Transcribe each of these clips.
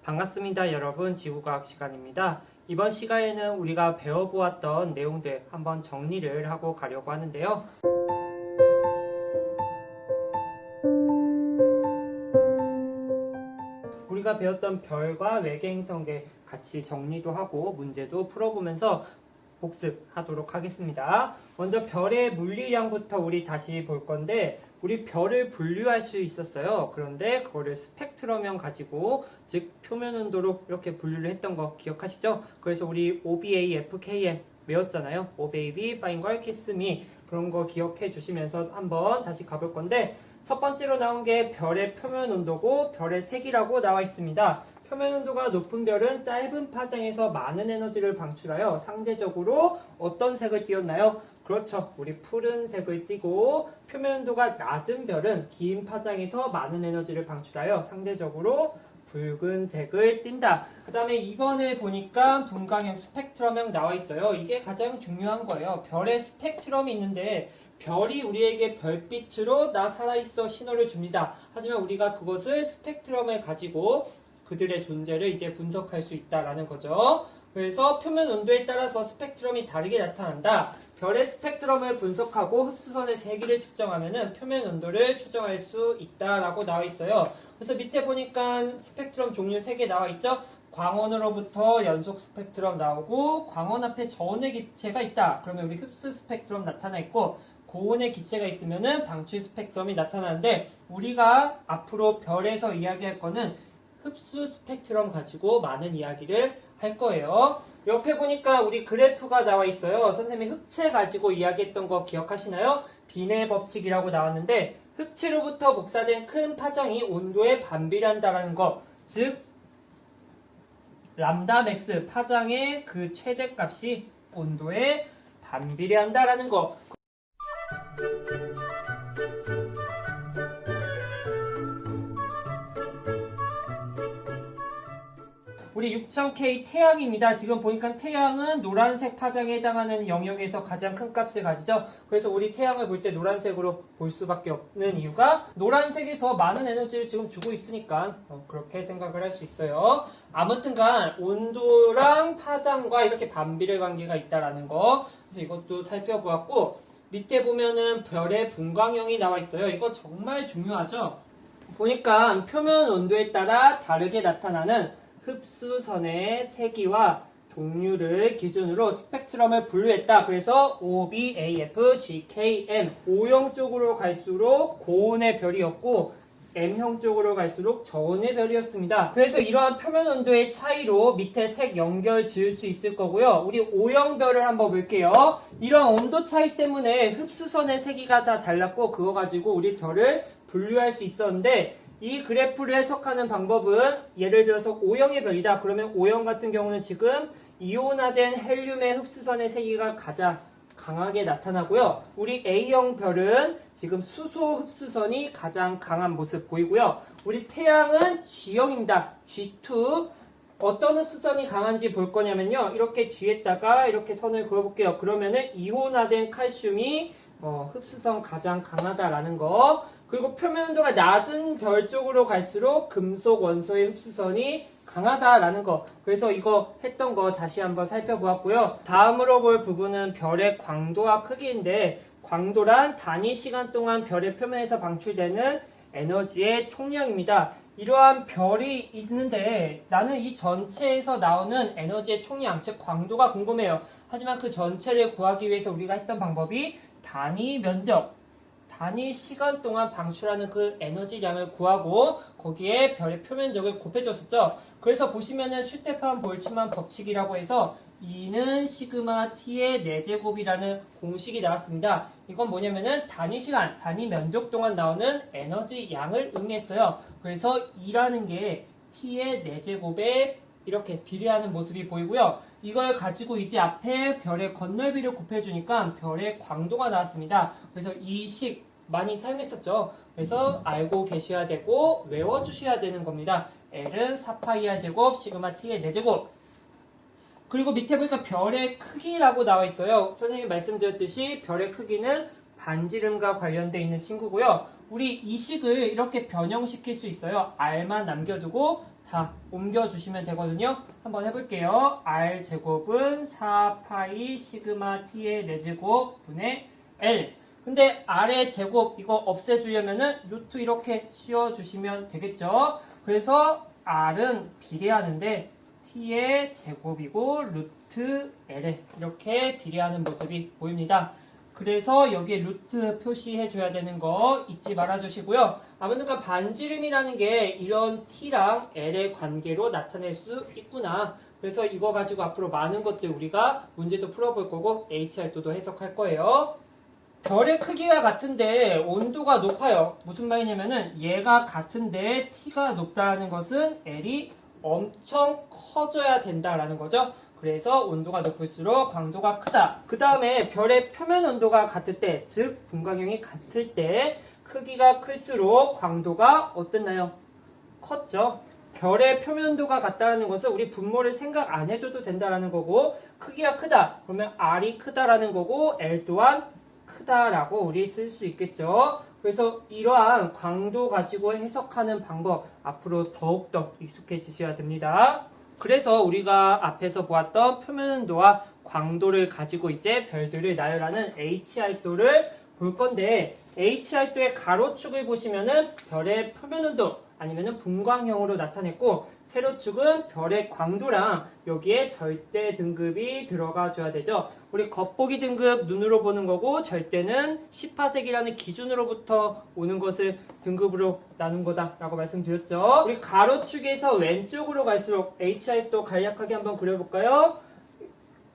반갑습니다. 여러분, 지구과학 시간입니다. 이번 시간에는 우리가 배워보았던 내용들 한번 정리를 하고 가려고 하는데요. 우리가 배웠던 별과 외계행성계 같이 정리도 하고 문제도 풀어보면서 복습하도록 하겠습니다. 먼저 별의 물리량부터 우리 다시 볼 건데, 우리 별을 분류할 수 있었어요. 그런데 그거를 스펙트럼형 가지고, 즉 표면 온도로 이렇게 분류를 했던 거 기억하시죠? 그래서 우리 OBA, FKM 외웠잖아요. 오베이비, 파인걸, 키스미, 그런 거 기억해 주시면서 한번 다시 가볼 건데, 첫 번째로 나온 게 별의 표면 온도고 별의 색이라고 나와 있습니다. 표면 온도가 높은 별은 짧은 파장에서 많은 에너지를 방출하여 상대적으로 어떤 색을 띄었나요? 그렇죠. 우리 푸른색을 띄고, 표면 온도가 낮은 별은 긴 파장에서 많은 에너지를 방출하여 상대적으로 붉은색을 띈다. 그 다음에 2번을 보니까 분광형, 스펙트럼형 나와 있어요. 이게 가장 중요한 거예요. 별의 스펙트럼이 있는데 별이 우리에게 별빛으로 나 살아있어 신호를 줍니다. 하지만 우리가 그것을 스펙트럼을 가지고 그들의 존재를 이제 분석할 수 있다라는 거죠. 그래서 표면 온도에 따라서 스펙트럼이 다르게 나타난다. 별의 스펙트럼을 분석하고 흡수선의 세기를 측정하면 표면 온도를 추정할 수 있다라고 나와 있어요. 그래서 밑에 보니까 스펙트럼 종류 3개 나와 있죠. 광원으로부터 연속 스펙트럼 나오고, 광원 앞에 저온의 기체가 있다. 그러면 우리 흡수 스펙트럼 나타나 있고, 고온의 기체가 있으면 방출 스펙트럼이 나타나는데, 우리가 앞으로 별에서 이야기할 거는 흡수 스펙트럼 가지고 많은 이야기를 할 거예요. 옆에 보니까 우리 그래프가 나와 있어요. 선생님이 흑체 가지고 이야기했던 거 기억하시나요? 빈의 법칙이라고 나왔는데, 흑체로부터 복사된 큰 파장이 온도에 반비례한다라는 거, 즉 람다 맥스, 파장의 그 최대값이 온도에 반비례한다라는 거. 우리 6000K 태양입니다. 지금 보니까 태양은 노란색 파장에 해당하는 영역에서 가장 큰 값을 가지죠. 그래서 우리 태양을 볼 때 노란색으로 볼 수밖에 없는 이유가, 노란색에서 많은 에너지를 지금 주고 있으니까 그렇게 생각을 할 수 있어요. 아무튼간 온도랑 파장과 이렇게 반비례 관계가 있다라는 거, 그래서 이것도 살펴보았고, 밑에 보면은 별의 분광형이 나와 있어요. 이거 정말 중요하죠. 보니까 표면 온도에 따라 다르게 나타나는 흡수선의 세기와 종류를 기준으로 스펙트럼을 분류했다. 그래서 O, B, A, F, G, K, M, O형 쪽으로 갈수록 고온의 별이었고, M형 쪽으로 갈수록 저온의 별이었습니다. 그래서 이러한 표면 온도의 차이로 밑에 색 연결 지을 수 있을 거고요. 우리 O형 별을 한번 볼게요. 이런 온도 차이 때문에 흡수선의 세기가 다 달랐고, 그거 가지고 우리 별을 분류할 수 있었는데, 이 그래프를 해석하는 방법은, 예를 들어서 O형의 별이다. 그러면 O형 같은 경우는 지금 이온화된 헬륨의 흡수선의 세기가 가장 강하게 나타나고요. 우리 A형 별은 지금 수소 흡수선이 가장 강한 모습 보이고요. 우리 태양은 G형입니다. G2. 어떤 흡수선이 강한지 볼 거냐면요. 이렇게 G에다가 이렇게 선을 그어볼게요. 그러면은 이온화된 칼슘이 흡수선 가장 강하다라는 거. 그리고 표면 온도가 낮은 별 쪽으로 갈수록 금속 원소의 흡수선이 강하다라는 거. 그래서 이거 했던 거 다시 한번 살펴보았고요. 다음으로 볼 부분은 별의 광도와 크기인데, 광도란 단위 시간 동안 별의 표면에서 방출되는 에너지의 총량입니다. 이러한 별이 있는데 나는 이 전체에서 나오는 에너지의 총량, 즉 광도가 궁금해요. 하지만 그 전체를 구하기 위해서 우리가 했던 방법이 단위 면적, 단위 시간 동안 방출하는 그 에너지량을 구하고 거기에 별의 표면적을 곱해줬었죠. 그래서 보시면은 슈테판 볼츠만 법칙이라고 해서 E는 시그마 T의 4제곱이라는 공식이 나왔습니다. 이건 뭐냐면은 단위 시간, 단위 면적 동안 나오는 에너지 양을 의미했어요. 그래서 E라는 게 T의 4제곱에 이렇게 비례하는 모습이 보이고요. 이걸 가지고 이제 앞에 별의 건널비를 곱해주니까 별의 광도가 나왔습니다. 그래서 이 식 많이 사용했었죠. 그래서 알고 계셔야 되고 외워주셔야 되는 겁니다. L은 4파이R 제곱, 시그마 T의 4제곱. 그리고 밑에 보니까 별의 크기라고 나와 있어요. 선생님이 말씀드렸듯이 별의 크기는 반지름과 관련되어 있는 친구고요. 우리 이 식을 이렇게 변형시킬 수 있어요. R만 남겨두고 다 옮겨주시면 되거든요. 한번 해볼게요. R제곱은 4파이 시그마 T의 4제곱 분의 L. 근데 R의 제곱 이거 없애주려면은 루트 이렇게 씌워주시면 되겠죠. 그래서 R은 비례하는데 T의 제곱이고 루트 L에 이렇게 비례하는 모습이 보입니다. 그래서 여기에 루트 표시해줘야 되는 거 잊지 말아주시고요. 아무튼간 반지름이라는 게 이런 T랑 L의 관계로 나타낼 수 있구나. 그래서 이거 가지고 앞으로 많은 것들 우리가 문제도 풀어볼 거고 HR도도 해석할 거예요. 별의 크기가 같은데 온도가 높아요. 무슨 말이냐면은 얘가 같은데 T가 높다라는 것은 L이 엄청 커져야 된다라는 거죠. 그래서 온도가 높을수록 광도가 크다. 그 다음에 별의 표면 온도가 같을 때, 즉 분광형이 같을 때 크기가 클수록 광도가 어땠나요? 컸죠. 별의 표면 온도가 같다라는 것은 우리 분모를 생각 안 해줘도 된다라는 거고, 크기가 크다. 그러면 R이 크다라는 거고 L 또한 크다라고 우리 쓸 수 있겠죠. 그래서 이러한 광도 가지고 해석하는 방법 앞으로 더욱더 익숙해지셔야 됩니다. 그래서 우리가 앞에서 보았던 표면온도와 광도를 가지고 이제 별들을 나열하는 HR도를 볼 건데 HR도의 가로축을 보시면은 별의 표면온도 아니면은 분광형으로 나타냈고 세로축은 별의 광도랑 여기에 절대 등급이 들어가 줘야 되죠. 우리 겉보기 등급 눈으로 보는 거고 절대는 10파색이라는 기준으로부터 오는 것을 등급으로 나눈 거다라고 말씀드렸죠. 우리 가로축에서 왼쪽으로 갈수록 HR도 간략하게 한번 그려볼까요?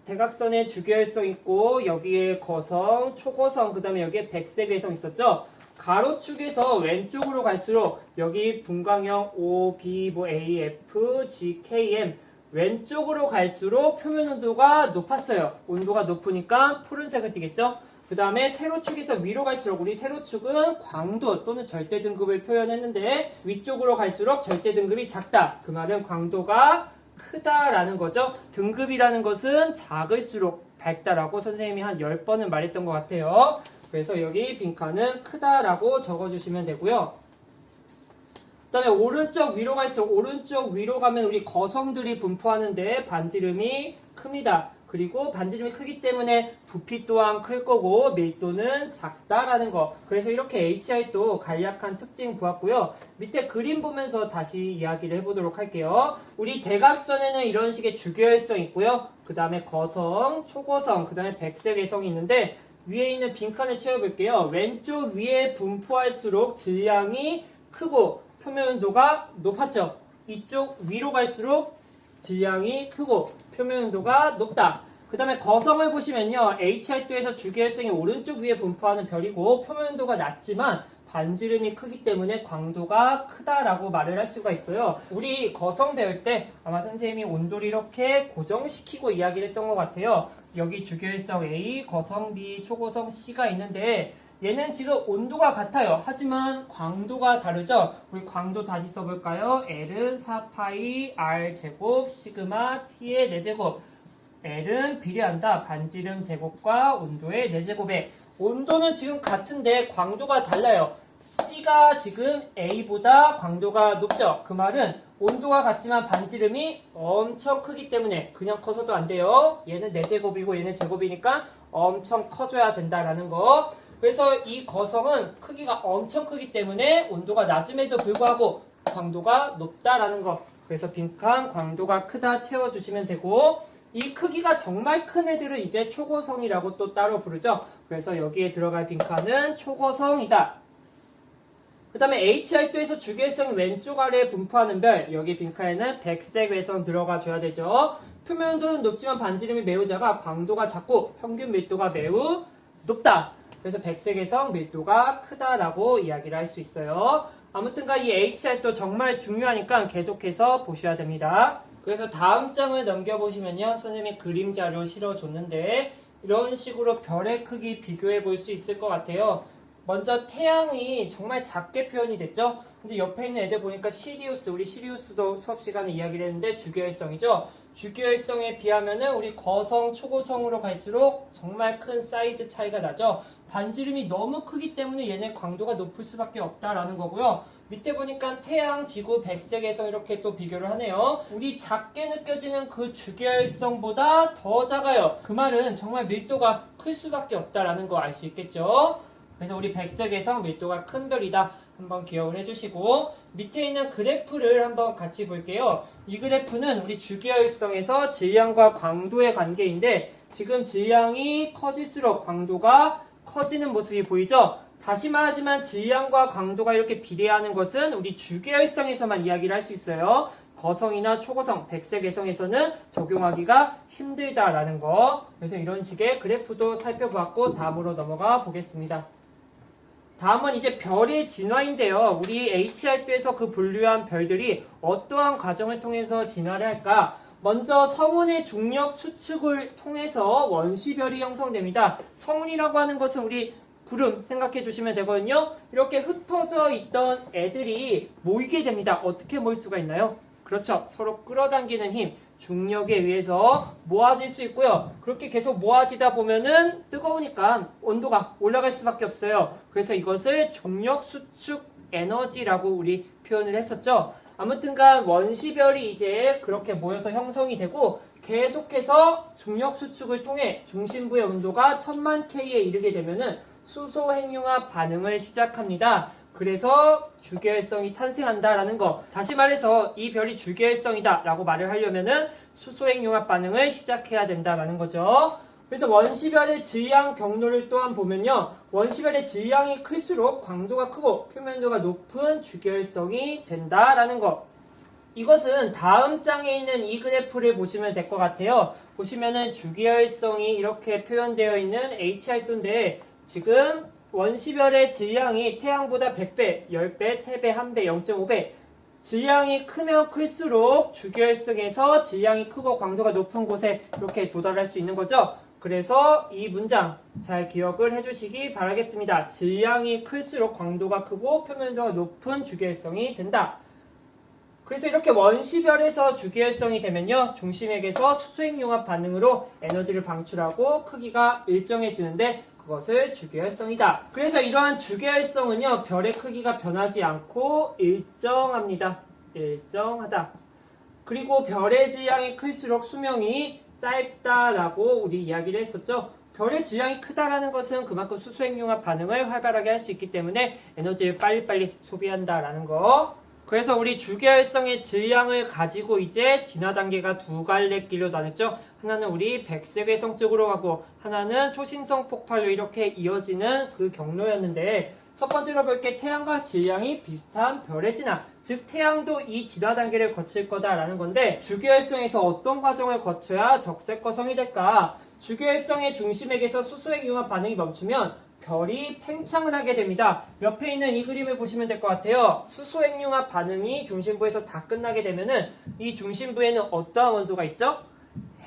대각선에 주결성 있고 여기에 거성, 초거성, 그 다음에 여기에 백색 외성 있었죠. 가로축에서 왼쪽으로 갈수록 여기 분광형 O, B, A, F, G, K, M 왼쪽으로 갈수록 표면 온도가 높았어요. 온도가 높으니까 푸른색을 띠겠죠. 그 다음에 세로축에서 위로 갈수록 우리 세로축은 광도 또는 절대 등급을 표현했는데 위쪽으로 갈수록 절대 등급이 작다. 그 말은 광도가 크다라는 거죠. 등급이라는 것은 작을수록 밝다라고 선생님이 한 10번은 말했던 것 같아요. 그래서 여기 빈칸은 크다라고 적어주시면 되고요. 그 다음에 오른쪽 위로 갈수록 오른쪽 위로 가면 우리 거성들이 분포하는데 반지름이 큽니다. 그리고 반지름이 크기 때문에 부피 또한 클 거고 밀도는 작다라는 거. 그래서 이렇게 HR도 간략한 특징 보았고요. 밑에 그림 보면서 다시 이야기를 해보도록 할게요. 우리 대각선에는 이런 식의 주결성 있고요. 그 다음에 거성, 초거성, 그 다음에 백색 외성이 있는데 위에 있는 빈칸을 채워볼게요. 왼쪽 위에 분포할수록 질량이 크고 표면 온도가 높았죠. 이쪽 위로 갈수록 질량이 크고 표면 온도가 높다. 그 다음에 거성을 보시면요. HR도에서 주기활성이 오른쪽 위에 분포하는 별이고 표면 온도가 낮지만 반지름이 크기 때문에 광도가 크다라고 말을 할 수가 있어요. 우리 거성 배울 때 아마 선생님이 온도를 이렇게 고정시키고 이야기를 했던 것 같아요. 여기 주기활성 A, 거성 B, 초고성 C가 있는데 얘는 지금 온도가 같아요. 하지만 광도가 다르죠? 우리 광도 다시 써볼까요? L은 4파이 R제곱 시그마 T의 4제곱. L은 비례한다. 반지름 제곱과 온도의 4제곱에. 온도는 지금 같은데 광도가 달라요. C가 지금 A보다 광도가 높죠? 그 말은 온도가 같지만 반지름이 엄청 크기 때문에 그냥 커서도 안 돼요. 얘는 4제곱이고 얘는 제곱이니까 엄청 커져야 된다라는 거. 그래서 이 거성은 크기가 엄청 크기 때문에 온도가 낮음에도 불구하고 광도가 높다라는 거. 그래서 빈칸 광도가 크다 채워주시면 되고 이 크기가 정말 큰 애들은 이제 초고성이라고 또 따로 부르죠. 그래서 여기에 들어갈 빈칸은 초고성이다. 그 다음에 HR도에서 주기활성이 왼쪽 아래에 분포하는 별 여기 빈칸에는 백색 외성 들어가 줘야 되죠. 표면 온도는 높지만 반지름이 매우 작아 광도가 작고 평균 밀도가 매우 높다. 그래서 백색 외성 밀도가 크다라고 이야기를 할 수 있어요. 아무튼간 이 HR도 정말 중요하니까 계속해서 보셔야 됩니다. 그래서 다음 장을 넘겨보시면요. 선생님이 그림 자료 실어줬는데 이런 식으로 별의 크기 비교해 볼 수 있을 것 같아요. 먼저 태양이 정말 작게 표현이 됐죠. 근데 옆에 있는 애들 보니까 시리우스, 우리 시리우스도 수업 시간에 이야기를 했는데 주기활성이죠. 주기율성에 비하면은 우리 거성, 초고성으로 갈수록 정말 큰 사이즈 차이가 나죠. 반지름이 너무 크기 때문에 얘네 광도가 높을 수밖에 없다라는 거고요. 밑에 보니까 태양, 지구, 백색에서 이렇게 또 비교를 하네요. 우리 작게 느껴지는 그 주기율성보다 더 작아요. 그 말은 정말 밀도가 클 수밖에 없다라는 거 알 수 있겠죠. 그래서 우리 백색에서 밀도가 큰 별이다. 한번 기억을 해주시고 밑에 있는 그래프를 한번 같이 볼게요. 이 그래프는 우리 주기율성에서 질량과 광도의 관계인데 지금 질량이 커질수록 광도가 커지는 모습이 보이죠? 다시 말하지만 질량과 광도가 이렇게 비례하는 것은 우리 주기율성에서만 이야기를 할 수 있어요. 거성이나 초고성, 백색외성에서는 적용하기가 힘들다라는 거. 그래서 이런 식의 그래프도 살펴보았고 다음으로 넘어가 보겠습니다. 다음은 이제 별의 진화인데요. 우리 HR도에서 그 분류한 별들이 어떠한 과정을 통해서 진화를 할까? 먼저 성운의 중력 수축을 통해서 원시별이 형성됩니다. 성운이라고 하는 것은 우리 구름 생각해 주시면 되거든요. 이렇게 흩어져 있던 애들이 모이게 됩니다. 어떻게 모일 수가 있나요? 그렇죠. 서로 끌어당기는 힘, 중력에 의해서 모아질 수 있고요. 그렇게 계속 모아지다 보면은 뜨거우니까 온도가 올라갈 수밖에 없어요. 그래서 이것을 중력 수축 에너지라고 우리 표현을 했었죠. 아무튼간 원시별이 이제 그렇게 모여서 형성이 되고 계속해서 중력 수축을 통해 중심부의 온도가 1000만 K에 이르게 되면은 수소 핵융합 반응을 시작합니다. 그래서 주계열성이 탄생한다라는 거. 다시 말해서 이 별이 주계열성이다 라고 말을 하려면은 수소 핵융합 반응을 시작해야 된다라는 거죠. 그래서 원시별의 질량 경로를 또한 보면요. 원시별의 질량이 클수록 광도가 크고 표면도가 높은 주계열성이 된다라는 거. 이것은 다음 장에 있는 이 그래프를 보시면 될 것 같아요. 보시면은 주계열성이 이렇게 표현되어 있는 HR도인데 지금 원시별의 질량이 태양보다 100배, 10배, 3배, 1배, 0.5배 질량이 크면 클수록 주기율성에서 질량이 크고 광도가 높은 곳에 이렇게 도달할 수 있는 거죠. 그래서 이 문장 잘 기억을 해주시기 바라겠습니다. 질량이 클수록 광도가 크고 표면도가 높은 주기율성이 된다. 그래서 이렇게 원시별에서 주기율성이 되면요. 중심액에서 수소핵융합 반응으로 에너지를 방출하고 크기가 일정해지는데 그것을 주기율성이다. 그래서 이러한 주기율성은요. 별의 크기가 변하지 않고 일정합니다. 일정하다. 그리고 별의 질량이 클수록 수명이 짧다라고 우리 이야기를 했었죠. 별의 질량이 크다라는 것은 그만큼 수소핵융합 반응을 활발하게 할 수 있기 때문에 에너지를 빨리빨리 소비한다라는 거. 그래서 우리 주계열성의 질량을 가지고 이제 진화 단계가 두 갈래 길로 나눴죠. 하나는 우리 백색외성 쪽으로 가고 하나는 초신성 폭발로 이렇게 이어지는 그 경로였는데 첫 번째로 볼 게 태양과 질량이 비슷한 별의 진화. 즉 태양도 이 진화 단계를 거칠 거다라는 건데 주계열성에서 어떤 과정을 거쳐야 적색거성이 될까? 주계열성의 중심액에서 수소핵융합 반응이 멈추면 별이 팽창을 하게 됩니다. 옆에 있는 이 그림을 보시면 될 것 같아요. 수소핵융합 반응이 중심부에서 다 끝나게 되면은 이 중심부에는 어떠한 원소가 있죠?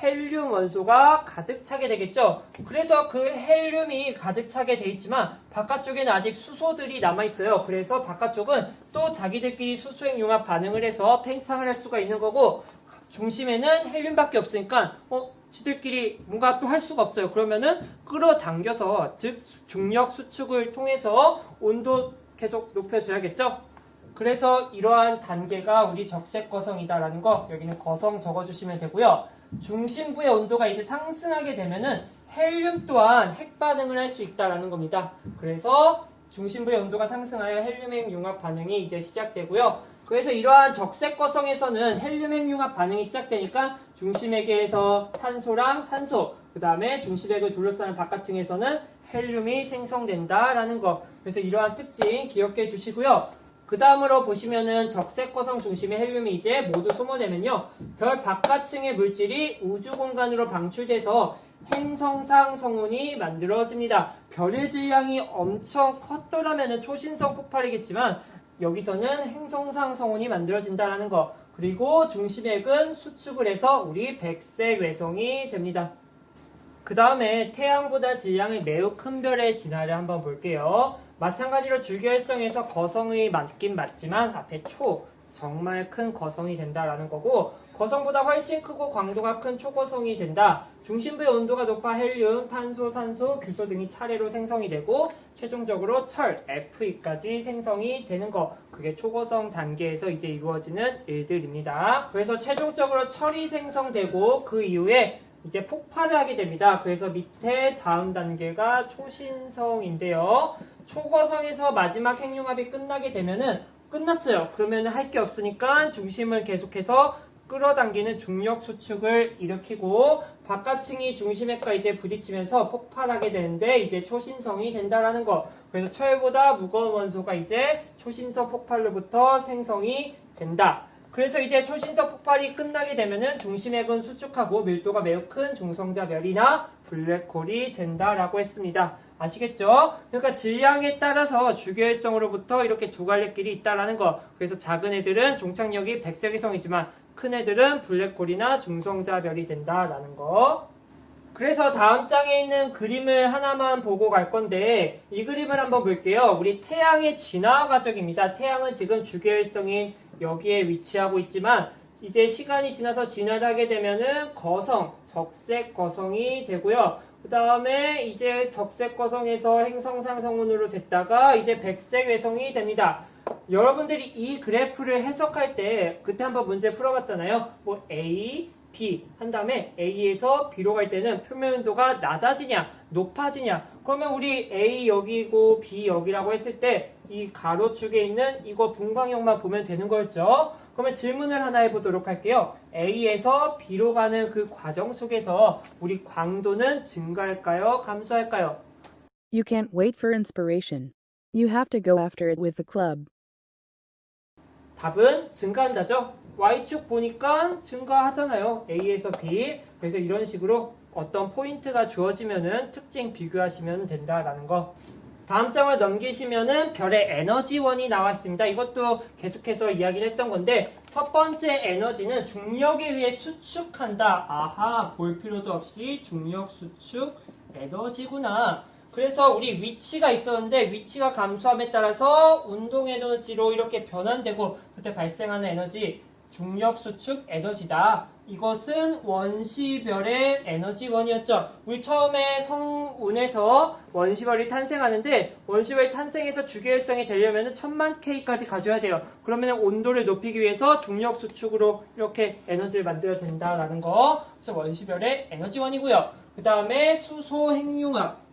헬륨 원소가 가득 차게 되겠죠. 그래서 그 헬륨이 가득 차게 돼 있지만 바깥쪽에는 아직 수소들이 남아있어요. 그래서 바깥쪽은 또 자기들끼리 수소핵융합 반응을 해서 팽창을 할 수가 있는 거고 중심에는 헬륨밖에 없으니까 지들끼리 뭔가 또 할 수가 없어요. 그러면은 끌어당겨서 즉 중력 수축을 통해서 온도 계속 높여줘야겠죠. 그래서 이러한 단계가 우리 적색거성이다라는 거 여기는 거성 적어주시면 되고요. 중심부의 온도가 이제 상승하게 되면은 헬륨 또한 핵반응을 할 수 있다라는 겁니다. 그래서 중심부의 온도가 상승하여 헬륨핵 융합 반응이 이제 시작되고요. 그래서 이러한 적색거성에서는 헬륨핵 융합 반응이 시작되니까 중심액에서 탄소랑 산소, 그 다음에 중심액을 둘러싸는 바깥층에서는 헬륨이 생성된다라는 거. 그래서 이러한 특징 기억해 주시고요. 그 다음으로 보시면은 적색거성 중심의 헬륨이 이제 모두 소모되면요. 별 바깥층의 물질이 우주 공간으로 방출돼서 행성상 성운이 만들어집니다. 별의 질량이 엄청 컸더라면은 초신성 폭발이겠지만 여기서는 행성상 성운이 만들어진다는 거. 그리고 중심액은 수축을 해서 우리 백색 외성이 됩니다. 그 다음에 태양보다 질량이 매우 큰 별의 진화를 한번 볼게요. 마찬가지로 주기활성에서 거성의 맞긴 맞지만 앞에 정말 큰 거성이 된다라는 거고, 거성보다 훨씬 크고 광도가 큰 초거성이 된다. 중심부의 온도가 높아 헬륨, 탄소, 산소, 규소 등이 차례로 생성이 되고 최종적으로 철, Fe까지 생성이 되는 거. 그게 초거성 단계에서 이제 이루어지는 일들입니다. 그래서 최종적으로 철이 생성되고 그 이후에 이제 폭발을 하게 됩니다. 그래서 밑에 다음 단계가 초신성인데요. 초거성에서 마지막 핵융합이 끝나게 되면은 끝났어요. 그러면 할 게 없으니까 중심을 계속해서 끌어당기는 중력 수축을 일으키고 바깥층이 중심핵과 이제 부딪히면서 폭발하게 되는데 이제 초신성이 된다라는 거. 그래서 철보다 무거운 원소가 이제 초신성 폭발로부터 생성이 된다. 그래서 이제 초신성 폭발이 끝나게 되면은 중심핵은 수축하고 밀도가 매우 큰 중성자별이나 블랙홀이 된다라고 했습니다. 아시겠죠? 그러니까 질량에 따라서 주계열성으로부터 이렇게 두 갈래길이 있다라는 거. 그래서 작은 애들은 종착역이 백색위성이지만 큰 애들은 블랙홀이나 중성자별이 된다라는 거. 그래서 다음 장에 있는 그림을 하나만 보고 갈 건데 이 그림을 한번 볼게요. 우리 태양의 진화 과정입니다. 태양은 지금 주계열성인 여기에 위치하고 있지만 이제 시간이 지나서 진화를 하게 되면은 거성, 적색 거성이 되고요. 그 다음에 이제 적색 거성에서 행성상성운으로 됐다가 이제 백색 외성이 됩니다. 여러분들이 이 그래프를 해석할 때 그때 한번 문제 풀어봤잖아요. 뭐 A, B 한 다음에 A에서 B로 갈 때는 표면 온도가 낮아지냐 높아지냐. 그러면 우리 A 여기고 B 여기라고 했을 때 이 가로축에 있는 이거 분광형만 보면 되는 거였죠. 그러면 질문을 하나 해보도록 할게요. A에서 B로 가는 그 과정 속에서 우리 광도는 증가할까요? 감소할까요? You can't wait for inspiration. You have to go after it with the club. 답은 증가한다죠. Y축 보니까 증가하잖아요. A에서 B. 그래서 이런 식으로 어떤 포인트가 주어지면은 특징 비교하시면 된다라는 거. 다음 장을 넘기시면은 별의 에너지원이 나와 있습니다. 이것도 계속해서 이야기를 했던 건데 첫 번째 에너지는 중력에 의해 수축한다. 아하, 볼 필요도 없이 중력 수축 에너지구나. 그래서 우리 위치가 있었는데 위치가 감소함에 따라서 운동 에너지로 이렇게 변환되고 그때 발생하는 에너지 중력 수축 에너지다. 이것은 원시별의 에너지원이었죠. 우리 처음에 성운에서 원시별이 탄생하는데 원시별이 탄생해서 주계열성이 되려면 1000만 K까지 가져야 돼요. 그러면 온도를 높이기 위해서 중력 수축으로 이렇게 에너지를 만들어야 된다라는 거. 그래서 원시별의 에너지원이고요. 그 다음에 수소 핵융합.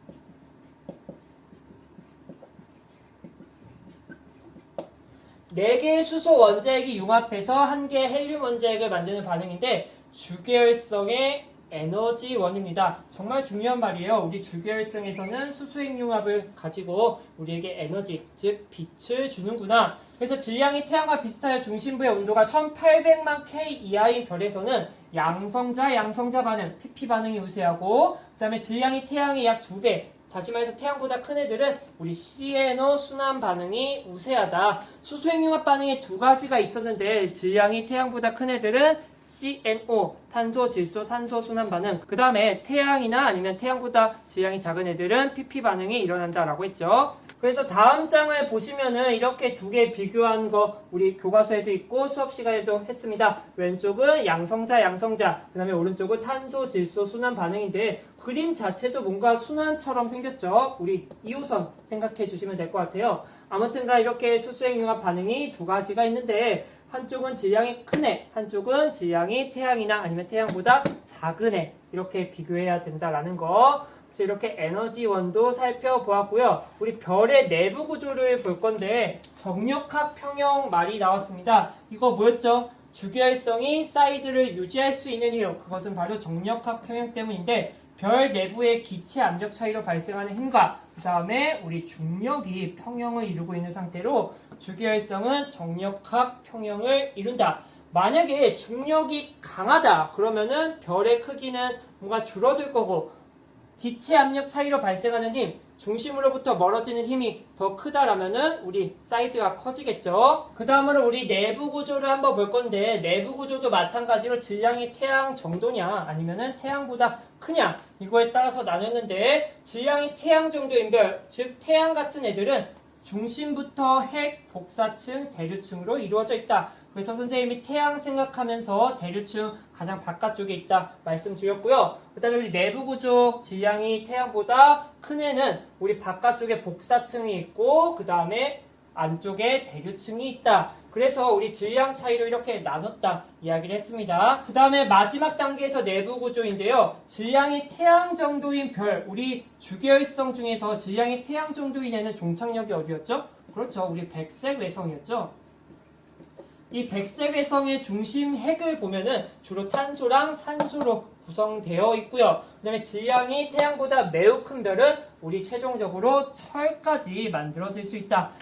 4개의 수소 원자핵이 융합해서 1개의 헬륨 원자핵을 만드는 반응인데 주계열성의 에너지원입니다. 정말 중요한 말이에요. 우리 주계열성에서는 수소핵 융합을 가지고 우리에게 에너지, 즉 빛을 주는구나. 그래서 질량이 태양과 비슷하여 중심부의 온도가 1800만 K 이하인 별에서는 양성자 반응, PP 반응이 우세하고 그 다음에 질량이 태양의 약 2배, 다시 말해서 태양보다 큰 애들은 우리 CNO 순환 반응이 우세하다. 수소핵융합 반응에 두 가지가 있었는데 질량이 태양보다 큰 애들은 CNO, 탄소, 질소, 산소 순환 반응. 그 다음에 태양이나 아니면 태양보다 질량이 작은 애들은 PP 반응이 일어난다라고 했죠. 그래서 다음 장을 보시면은 이렇게 두 개 비교한 거 우리 교과서에도 있고 수업 시간에도 했습니다. 왼쪽은 양성자, 그 다음에 오른쪽은 탄소, 질소 순환 반응인데 그림 자체도 뭔가 순환처럼 생겼죠. 우리 2호선 생각해 주시면 될 것 같아요. 아무튼가 이렇게 수소핵 융합 반응이 두 가지가 있는데 한쪽은 질량이 큰 애, 한쪽은 질량이 태양이나 아니면 태양보다 작은 애 이렇게 비교해야 된다라는 거. 그래서 이렇게 에너지원도 살펴보았고요. 우리 별의 내부 구조를 볼 건데 정력학 평형 말이 나왔습니다. 이거 뭐였죠? 주계열성이 사이즈를 유지할 수 있는 이유, 그것은 바로 정력학 평형 때문인데 별 내부의 기체 압력 차이로 발생하는 힘과 그 다음에 우리 중력이 평형을 이루고 있는 상태로 주계열성은 정력학 평형을 이룬다. 만약에 중력이 강하다 그러면은 별의 크기는 뭔가 줄어들 거고 기체 압력 차이로 발생하는 힘, 중심으로부터 멀어지는 힘이 더 크다라면은 우리 사이즈가 커지겠죠. 그 다음으로 우리 내부 구조를 한번 볼 건데 내부 구조도 마찬가지로 질량이 태양 정도냐 아니면은 태양보다 크냐 이거에 따라서 나눴는데 질량이 태양 정도인 별, 즉 태양 같은 애들은 중심부터 핵, 복사층, 대류층으로 이루어져 있다. 그래서 선생님이 태양 생각하면서 대류층 가장 바깥쪽에 있다 말씀드렸고요. 그 다음에 우리 내부 구조 질량이 태양보다 큰 애는 우리 바깥쪽에 복사층이 있고 그 다음에 안쪽에 대류층이 있다. 그래서 우리 질량 차이로 이렇게 나눴다 이야기를 했습니다. 그 다음에 마지막 단계에서 내부 구조인데요. 질량이 태양 정도인 별, 우리 주계열성 중에서 질량이 태양 정도인 애는 종착역이 어디였죠? 그렇죠. 우리 백색 외성이었죠. 이 백색 외성의 중심 핵을 보면은 주로 탄소랑 산소로 구성되어 있고요. 그 다음에 질량이 태양보다 매우 큰 별은 우리 최종적으로 철까지 만들어질 수 있다.